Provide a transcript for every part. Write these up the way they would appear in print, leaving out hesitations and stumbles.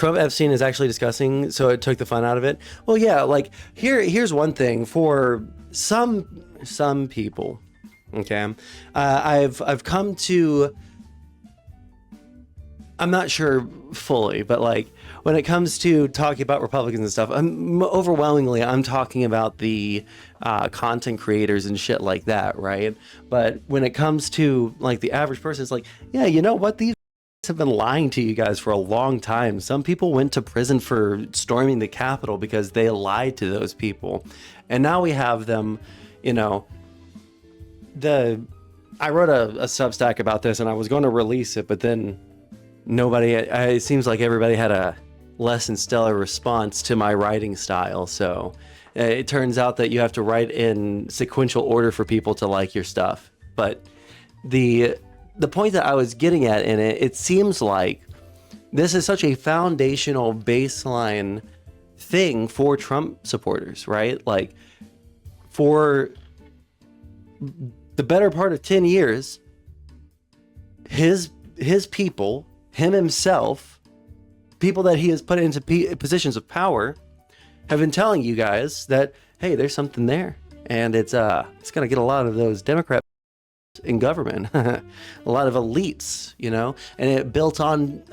Trump Epstein is actually discussing, so it took the fun out of it. Well, yeah, like here's one thing for some people. Okay, I've come to. I'm not sure fully, but like when it comes to talking about Republicans and stuff, overwhelmingly I'm talking about the content creators and shit like that, right? But when it comes to like the average person, it's like, yeah, you know what? These have been lying to you guys for a long time. Some people went to prison for storming the Capitol because they lied to those people, and now we have them, you know. I wrote a Substack about this, and I was going to release it, but then nobody. It seems like everybody had a less than stellar response to my writing style. So it turns out that you have to write in sequential order for people to like your stuff. But the point that I was getting at in it, it seems like this is such a foundational baseline thing for Trump supporters, right? Like for the better part of 10 years, his people, him himself, people that he has put into positions of power, have been telling you guys that, hey, there's something there, and it's gonna get a lot of those Democrats in government, a lot of elites, you know, and it built on,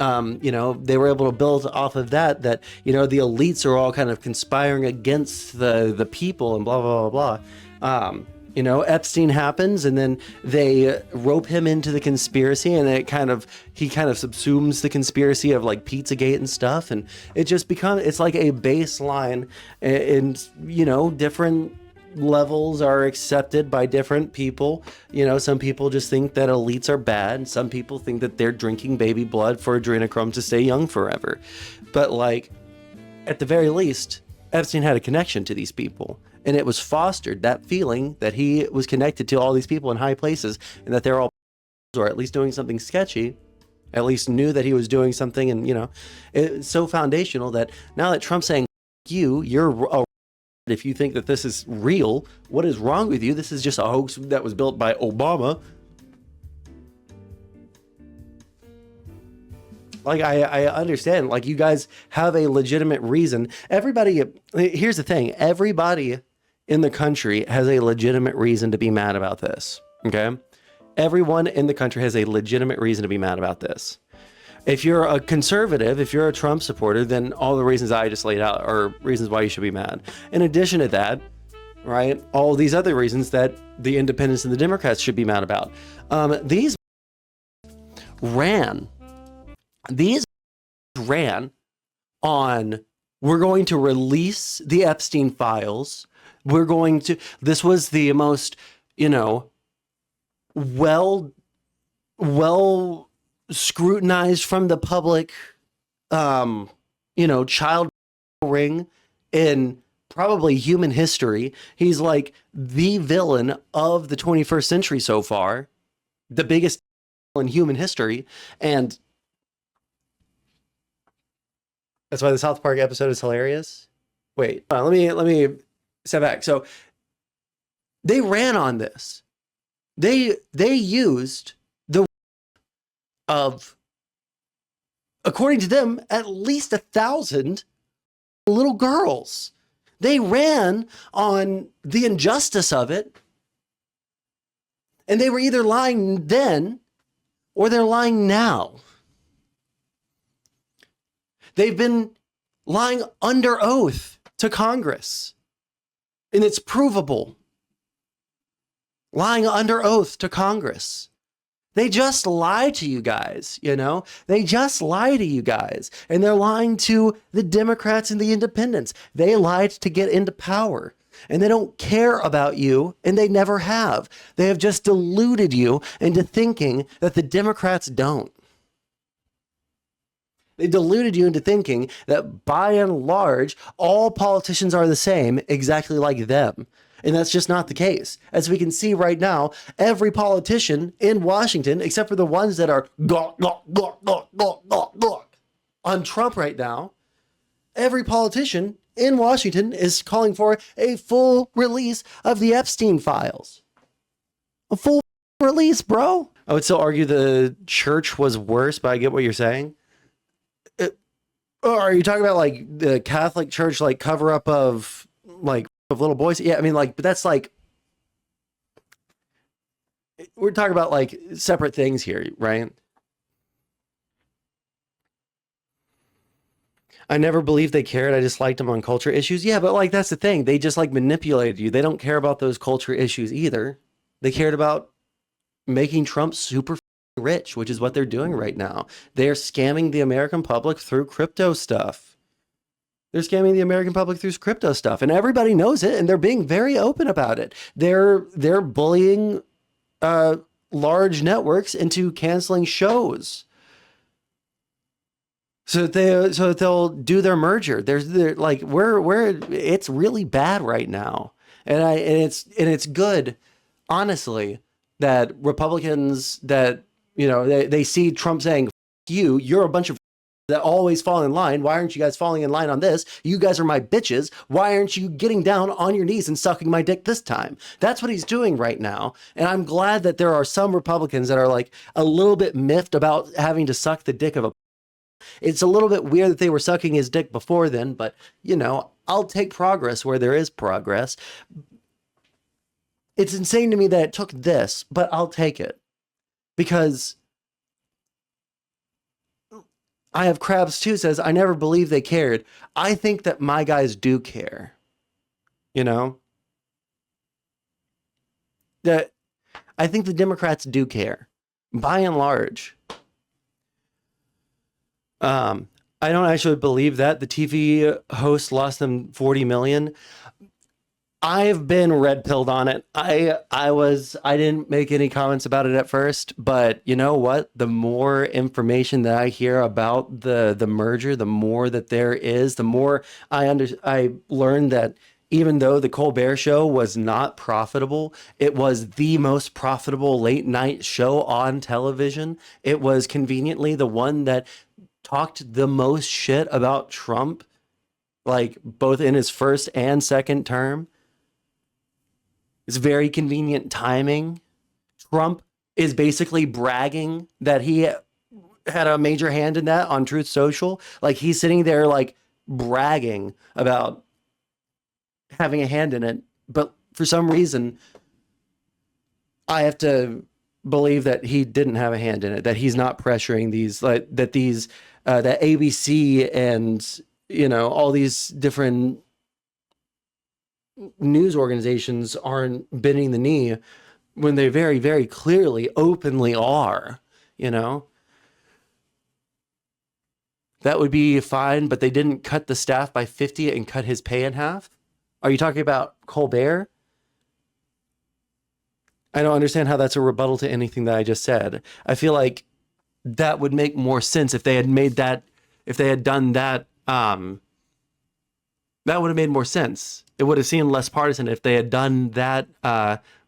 you know, they were able to build off of that, you know, the elites are all kind of conspiring against the people and blah blah blah blah. You know, Epstein happens, and then they rope him into the conspiracy, and he kind of subsumes the conspiracy of like Pizzagate and stuff, and it just it's like a baseline, and you know, different levels are accepted by different people. You know, some people just think that elites are bad, and some people think that they're drinking baby blood for adrenochrome to stay young forever. But like, at the very least, Epstein had a connection to these people. And it was fostered, that feeling that he was connected to all these people in high places, and that they're all, or at least doing something sketchy, at least knew that he was doing something. And, you know, it's so foundational that now that Trump's saying, you're a, if you think that this is real, what is wrong with you? This is just a hoax that was built by Obama. Like, I understand, like, you guys have a legitimate reason. Here's the thing, everybody in the country has a legitimate reason to be mad about this, okay? Everyone in the country has a legitimate reason to be mad about this. If you're a conservative, if you're a Trump supporter, then all the reasons I just laid out are reasons why you should be mad. In addition to that, right, all these other reasons that the independents and the Democrats should be mad about. These ran on, we're going to release the Epstein files. This was the most, you know, well scrutinized from the public, you know, child ring in probably human history. He's like the villain of the 21st century so far, the biggest in human history. And that's why the South Park episode is hilarious. Wait, let me step back. So they ran on this. They used the of, according to them, at least 1,000 little girls. They ran on the injustice of it, and they were either lying then or they're lying now. They've been lying under oath to Congress, and it's provable. Lying under oath to Congress. They just lie to you guys, you know? They just lie to you guys. And they're lying to the Democrats and the independents. They lied to get into power. And they don't care about you, and they never have. They have just deluded you into thinking that the Democrats don't. They deluded you into thinking that by and large, all politicians are the same, exactly like them. And that's just not the case. As we can see right now, every politician in Washington, except for the ones that are on Trump right now, every politician in Washington is calling for a full release of the Epstein files. A full release, bro. I would still argue the church was worse, but I get what you're saying. Or are you talking about like the Catholic Church, like cover up of like of little boys? Yeah, I mean, like, but that's like we're talking about like separate things here, right? I never believed they cared. I just liked them on culture issues. Yeah, but like that's the thing. They just like manipulated you. They don't care about those culture issues either. They cared about making Trump super rich, which is what they're doing right now. They're scamming the American public through crypto stuff. They're scamming the American public through crypto stuff, and everybody knows it, and they're being very open about it. They're bullying uh, large networks into canceling shows so that they'll do their merger. They're like we're it's really bad right now, and it's good, honestly, that Republicans that they see Trump saying you're a bunch of that always fall in line. Why aren't you guys falling in line on this? You guys are my bitches. Why aren't you getting down on your knees and sucking my dick this time? That's what he's doing right now. And I'm glad that there are some Republicans that are like a little bit miffed about having to suck the dick of a. It's a little bit weird that they were sucking his dick before then, but I'll take progress where there is progress. It's insane to me that it took this, but I'll take it because I have crabs too says, I never believed they cared. I think that my guys do care. You know, that I think the Democrats do care by and large. I don't actually believe that the TV host lost them 40 million. I've been red pilled on it. I didn't make any comments about it at first, but you know what? The more information that I hear about the merger, the more that there is, the more I learned that even though the Colbert Show was not profitable, it was the most profitable late night show on television. It was conveniently the one that talked the most shit about Trump, like both in his first and second term. It's very convenient timing. Trump is basically bragging that he had a major hand in that on Truth Social. Like he's sitting there like bragging about having a hand in it. But for some reason, I have to believe that he didn't have a hand in it, that he's not pressuring these, like that that ABC and, all these different news organizations aren't bending the knee when they very, very clearly, openly are, you know? That would be fine, but they didn't cut the staff by 50 and cut his pay in half. Are you talking about Colbert? I don't understand how that's a rebuttal to anything that I just said. I feel like that would make more sense if they had made that, if they had done that, that would have made more sense. It would have seemed less partisan if they had done that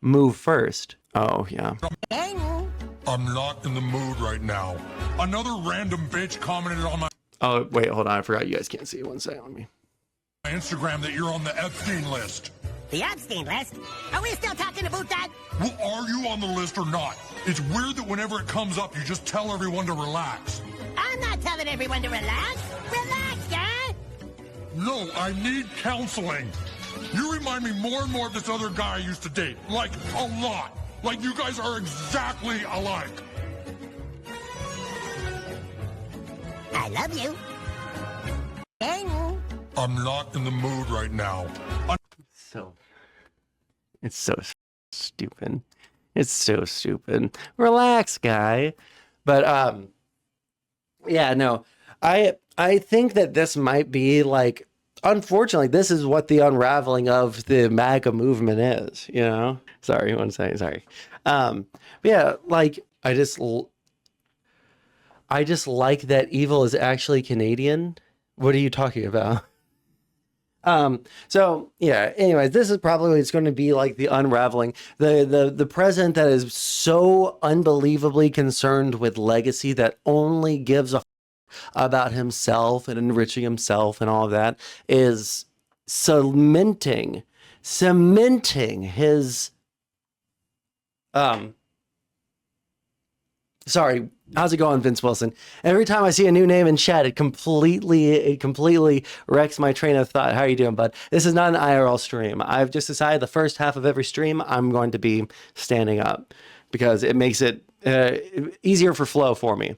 move first. Oh, yeah. I'm not in the mood right now. Another random bitch commented on my... Oh, wait, hold on. I forgot you guys can't see. One second. Let me... Instagram that you're on the Epstein list. The Epstein list? Are we still talking about that? Well, are you on the list or not? It's weird that whenever it comes up, you just tell everyone to relax. I'm not telling everyone to relax. Relax, guy. No, I need counseling. You remind me more and more of this other guy I used to date. Like, a lot. Like, you guys are exactly alike. I love you. I'm not in the mood right now. It's so stupid. It's so stupid. Relax, guy. But yeah, no. I think that this might be like, unfortunately, this is what the unraveling of the MAGA movement is, Sorry, one second, sorry. Yeah, like I just like that evil is actually Canadian. What are you talking about? So yeah, anyways, this is probably it's going to be like the unraveling. The president that is so unbelievably concerned with legacy that only gives a about himself and enriching himself and all of that is cementing his sorry, How's it going, Vince Wilson? Every time I see a new name in chat, it completely wrecks my train of thought. How are you doing, bud? This is not an IRL stream. I've just decided the first half of every stream I'm going to be standing up because it makes it easier for flow for me.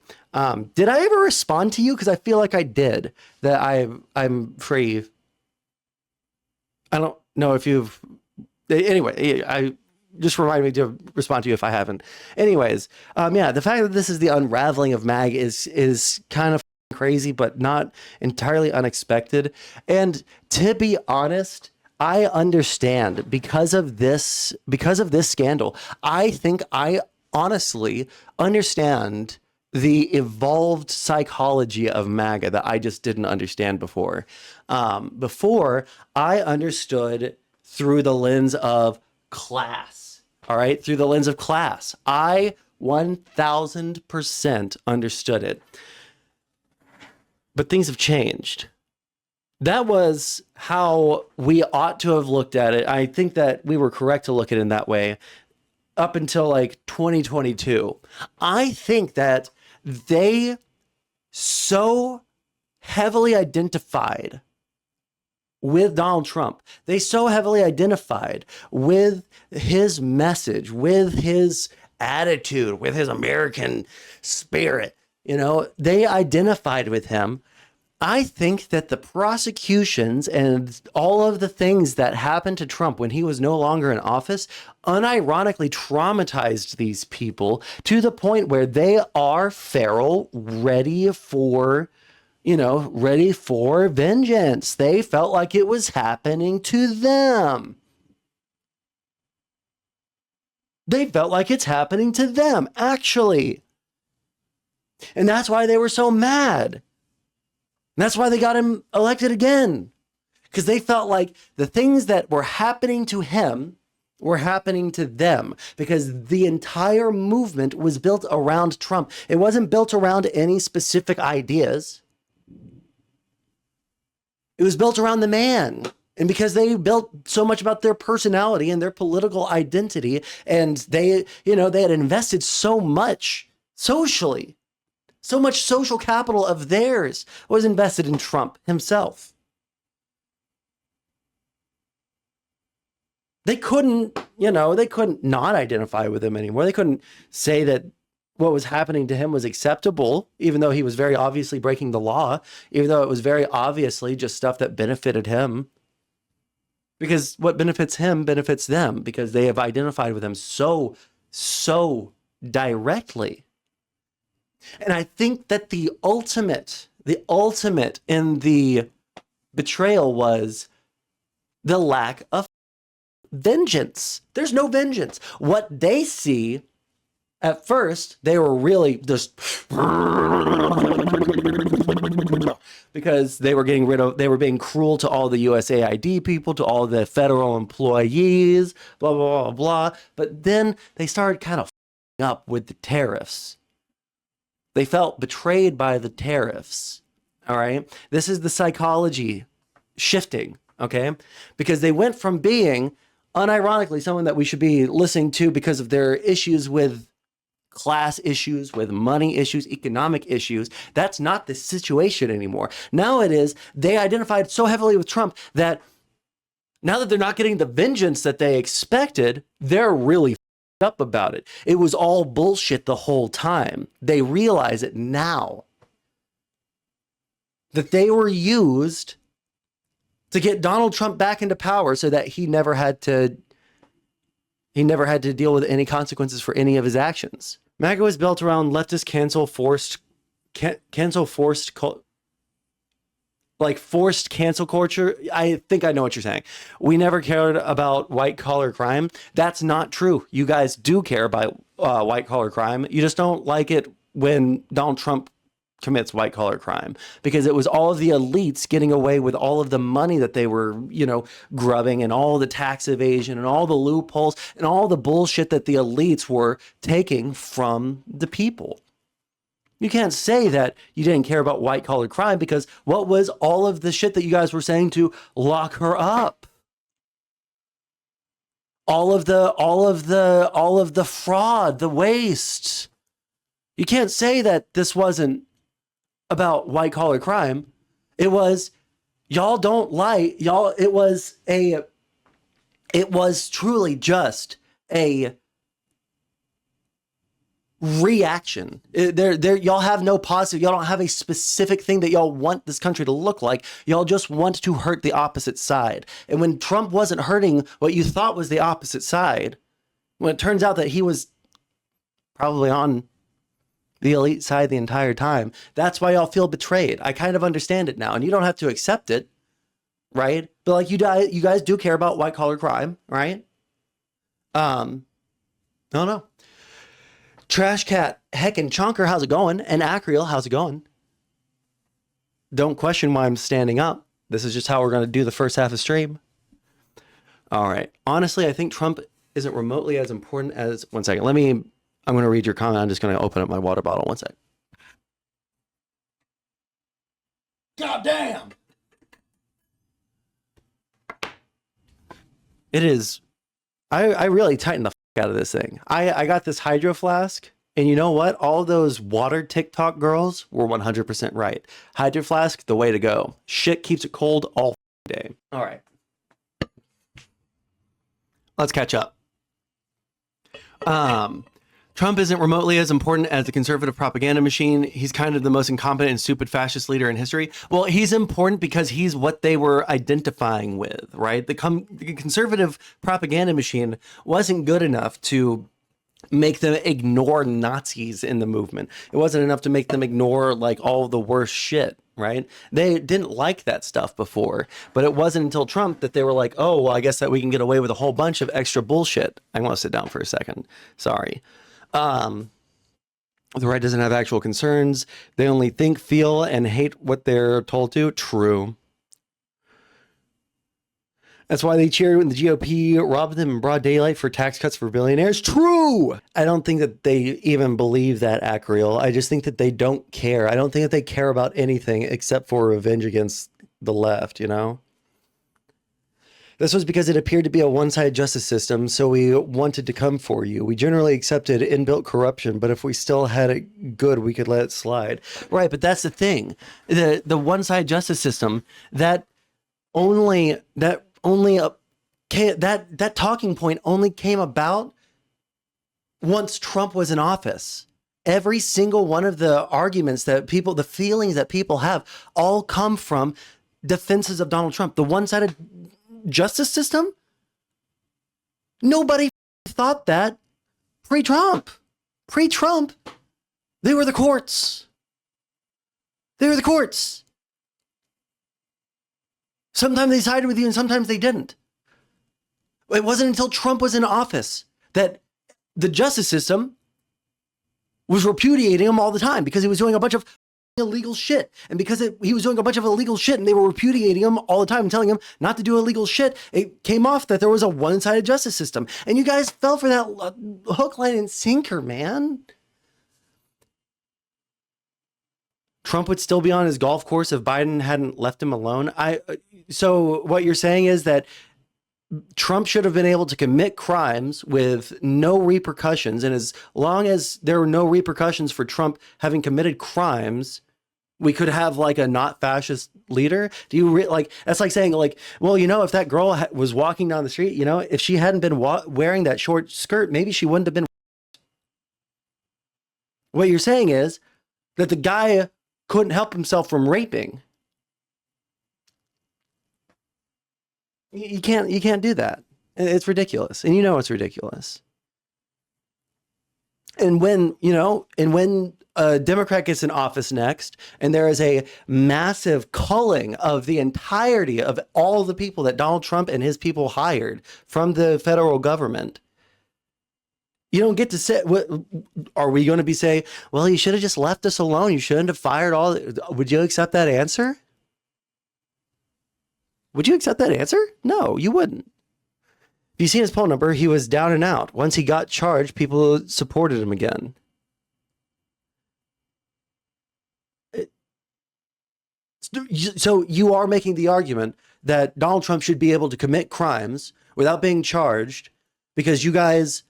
Did I ever respond to you? Because I feel like I did. That I'm free. I don't know if you've. Anyway, I just remind me to respond to you if I haven't. Anyways, yeah, the fact that this is the unraveling of MAG is kind of crazy, but not entirely unexpected. And to be honest, I understand because of this scandal. I think I honestly understand the evolved psychology of MAGA that I just didn't understand before. Before, I understood through the lens of class. All right, through the lens of class. I 1000% understood it. But things have changed. That was how we ought to have looked at it. I think that we were correct to look at it in that way up until like 2022. I think that they so heavily identified with Donald Trump. They so heavily identified with his message, with his attitude, with his American spirit. You know, they identified with him. I think that the prosecutions and all of the things that happened to Trump when he was no longer in office unironically traumatized these people to the point where they are feral, ready for vengeance. They felt like it was happening to them. They felt like it's happening to them, actually. And that's why they were so mad. And that's why they got him elected again. Because they felt like the things that were happening to him were happening to them. Because the entire movement was built around Trump. It wasn't built around any specific ideas. It was built around the man. And because they built so much about their personality and their political identity, and they had invested so much socially, so much social capital of theirs was invested in Trump himself. They couldn't not identify with him anymore. They couldn't say that what was happening to him was acceptable, even though he was very obviously breaking the law, even though it was very obviously just stuff that benefited him. Because what benefits him benefits them, because they have identified with him so directly. And I think that the ultimate in the betrayal was the lack of vengeance. There's no vengeance. What they see at first, they were really just because they were being cruel to all the USAID people, to all the federal employees, blah, blah, blah, blah. But then they started kind of up with the tariffs. They felt betrayed by the tariffs. All right. This is the psychology shifting. Okay. Because they went from being unironically someone that we should be listening to because of their issues with class issues, with money issues, economic issues. That's not the situation anymore. Now it is, they identified so heavily with Trump that now that they're not getting the vengeance that they expected, they're really up about it. It was all bullshit the whole time. They realize it now. That they were used to get Donald Trump back into power so that he never had to deal with any consequences for any of his actions. MAGA was built around leftist forced cancel culture. I think I know what you're saying. We never cared about white collar crime. That's not true. You guys do care about white collar crime. You just don't like it when Donald Trump commits white collar crime, because it was all of the elites getting away with all of the money that they were, grubbing, and all the tax evasion and all the loopholes and all the bullshit that the elites were taking from the people. You can't say that you didn't care about white collar crime, because what was all of the shit that you guys were saying to lock her up? All of the fraud, the waste. You can't say that this wasn't about white collar crime. It was, y'all don't lie. Y'all, it was truly just a reaction. Y'all have no positive, y'all don't have a specific thing that y'all want this country to look like. Y'all just want to hurt the opposite side. And when Trump wasn't hurting what you thought was the opposite side, when it turns out that he was probably on the elite side the entire time, that's why y'all feel betrayed. I kind of understand it now, and you don't have to accept it, right? But like you guys do care about white collar crime, right? No. Trash Cat, Heckin' Chonker, how's it going? And Acriel, how's it going? Don't question why I'm standing up. This is just how we're going to do the first half of stream. All right. Honestly, I think Trump isn't remotely as important as... One second. I'm going to read your comment. I'm just going to open up my water bottle. One sec. God damn! It is... I really tightened the out of this thing. I got this hydro flask, and you know what? All those water TikTok girls were 100% right. Hydro flask, the way to go. Shit keeps it cold all day. All right. Let's catch up. Trump isn't remotely as important as the conservative propaganda machine. He's kind of the most incompetent and stupid fascist leader in history. Well, he's important because he's what they were identifying with, right? The conservative propaganda machine wasn't good enough to make them ignore Nazis in the movement. It wasn't enough to make them ignore like all the worst shit, right? They didn't like that stuff before, but it wasn't until Trump that they were like, oh, well, I guess that we can get away with a whole bunch of extra bullshit. I want to sit down for a second. Sorry. The right doesn't have actual concerns. They only think, feel, and hate what they're told to. True. That's why they cheered when the GOP robbed them in broad daylight for tax cuts for billionaires. True. I don't think that they even believe that, Acriel. I just think that they don't care. I don't think that they care about anything except for revenge against the left, you know? This was because it appeared to be a one-sided justice system, so we wanted to come for you. We generally accepted inbuilt corruption, but if we still had it good, we could let it slide. Right, but that's the thing. The one-sided justice system, that talking point only came about once Trump was in office. Every single one of the arguments that people, the feelings that people have, all come from defenses of Donald Trump. The one-sided justice system? Nobody thought that pre-Trump. Pre-Trump, they were the courts. They were the courts. Sometimes they sided with you and sometimes they didn't. It wasn't until Trump was in office that the justice system was repudiating him all the time because he was doing a bunch of illegal shit. And because he was doing a bunch of illegal shit and they were repudiating him all the time and telling him not to do illegal shit, it came off that there was a one-sided justice system. And you guys fell for that hook, line, and sinker, man. Trump would still be on his golf course if Biden hadn't left him alone. So what you're saying is that Trump should have been able to commit crimes with no repercussions. And as long as there were no repercussions for Trump having committed crimes, we could have like a not fascist leader. Do you like, that's like saying like, well, you know, if that girl was walking down the street, you know, if she hadn't been wearing that short skirt, maybe she wouldn't have been. What you're saying is that the guy couldn't help himself from raping. You can't do that. It's ridiculous. And you know it's ridiculous. And when a Democrat gets in office next, and there is a massive culling of the entirety of all the people that Donald Trump and his people hired from the federal government, you don't get to say, what are we going to be saying? Well, you should have just left us alone. You shouldn't have fired all. Would you accept that answer? Would you accept that answer? No, you wouldn't. If you see his poll number, he was down and out. Once he got charged, people supported him again. So you are making the argument that Donald Trump should be able to commit crimes without being charged because you guys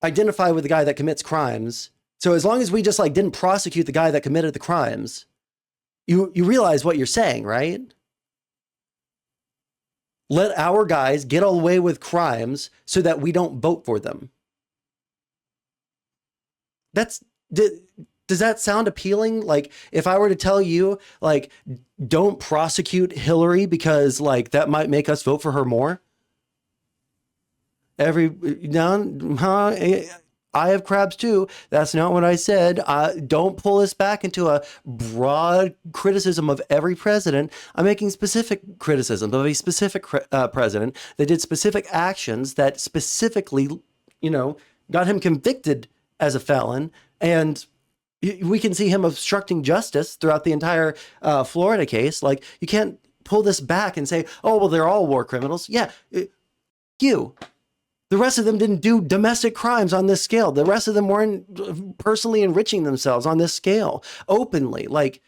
identify with the guy that commits crimes So as long as we just like didn't prosecute the guy that committed the crimes, you realize what you're saying, right? Let our guys get away with crimes so that we don't vote for them. Does that sound appealing? Like, if I were to tell you, like, don't prosecute Hillary because, like, that might make us vote for her more? I have crabs too. That's not what I said. Don't pull us back into a broad criticism of every president. I'm making specific criticisms of a specific president that did specific actions that specifically, got him convicted as a felon. And we can see him obstructing justice throughout the entire Florida case. Like, you can't pull this back and say, oh, well, they're all war criminals. Yeah, the rest of them didn't do domestic crimes on this scale. The rest of them weren't personally enriching themselves on this scale openly. Like,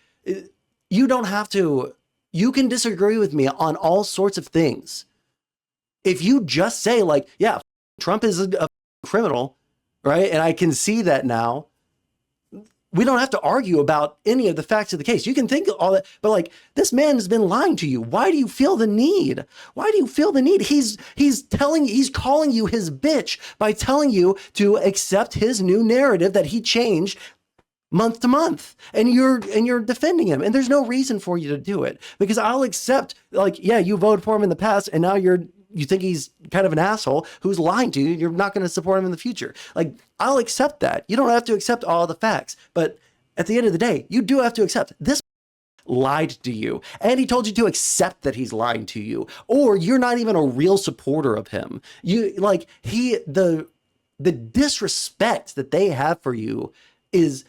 you don't have to, you can disagree with me on all sorts of things. If you just say, like, yeah, Trump is a criminal, right? And I can see that now. We don't have to argue about any of the facts of the case. You can think all that, but like, this man has been lying to you. Why do you feel the need? Why do you feel the need? He's calling you his bitch by telling you to accept his new narrative that he changed month to month, and you're defending him. And there's no reason for you to do it, because I'll accept, like, yeah, you voted for him in the past, and now you think he's kind of an asshole who's lying to you. You're not going to support him in the future. Like, I'll accept that. You don't have to accept all the facts, but at the end of the day, you do have to accept this lied to you, and he told you to accept that he's lying to you, or you're not even a real supporter of him. The disrespect that they have for you is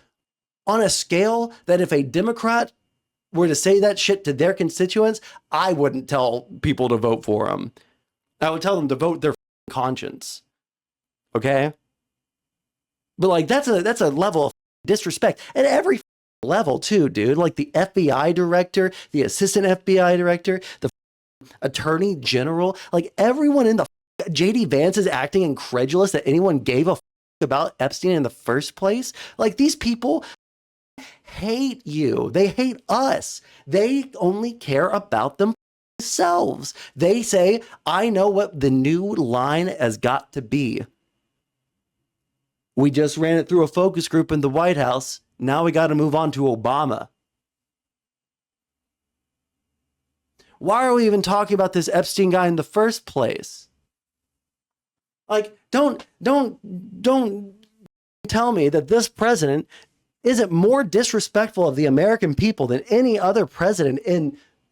on a scale that if a Democrat were to say that shit to their constituents, I wouldn't tell people to vote for him. I would tell them to vote their conscience. Okay? But like, that's a level of disrespect at every level too, dude. Like the FBI director, the assistant FBI director, the attorney general, like everyone in the JD Vance is acting incredulous that anyone gave a about Epstein in the first place. Like, these people hate you. They hate us. They only care about themselves. They say, I know what the new line has got to be. We just ran it through a focus group in the White House. Now we got to move on to Obama. Why are we even talking about this Epstein guy in the first place? Like, don't tell me that this president isn't more disrespectful of the American people than any other president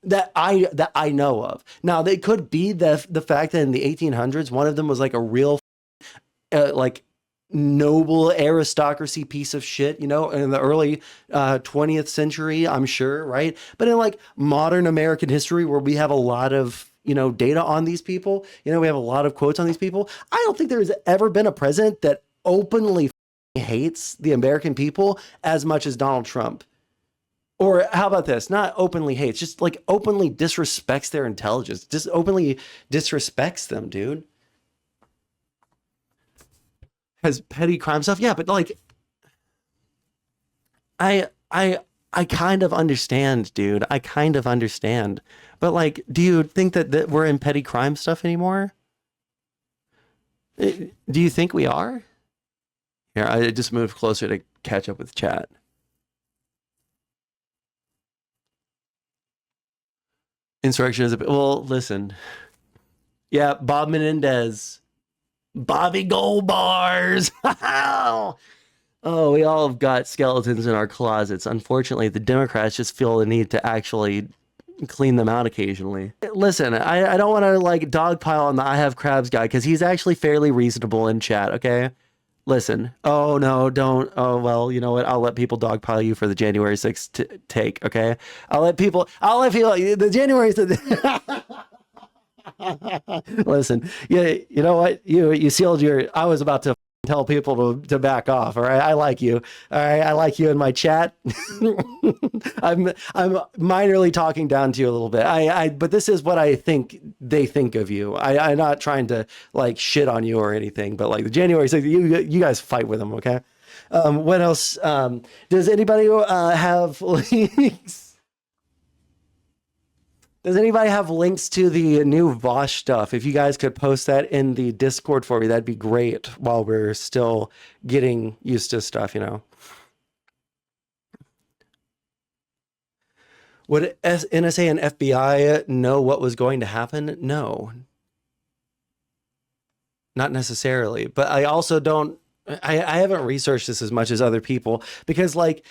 that I know of. Now, they could be the fact that in the 1800s, one of them was like a real like noble aristocracy piece of shit, in the early 20th century, I'm sure, right? But in like modern American history, where we have a lot of data on these people, we have a lot of quotes on these people, I don't think there's ever been a president that openly hates the American people as much as Donald Trump. Or how about this? Not openly hates, just like openly disrespects their intelligence, just openly disrespects them, dude. Has petty crime stuff. Yeah, but like, I kind of understand, dude. I kind of understand. But like, do you think that we're in petty crime stuff anymore? Do you think we are? Here, I just moved closer to catch up with chat. Insurrection is well, listen. Yeah, Bob Menendez. Bobby Gold Bars. Oh, we all have got skeletons in our closets. Unfortunately, the Democrats just feel the need to actually clean them out occasionally. Listen, I don't want to like dogpile on the I have crabs guy, because he's actually fairly reasonable in chat, okay? Listen. Oh, no, don't. Oh, well, you know what? I'll let people dogpile you for the January 6th take, okay? I'll let people, the January 6th. Listen, you know what? You sealed I was about to tell people to back off. All right. I like you. All right. I like you in my chat. I'm minorly talking down to you a little bit. But this is what I think they think of you. I'm not trying to like shit on you or anything, but like the January 6th, you guys fight with them. Okay. What else? Does anybody have links? Does anybody have links to the new Vosh stuff? If you guys could post that in the Discord for me, that'd be great while we're still getting used to stuff, you know. Would NSA and FBI know what was going to happen? No. Not necessarily. But I also don't, I haven't researched this as much as other people because, like,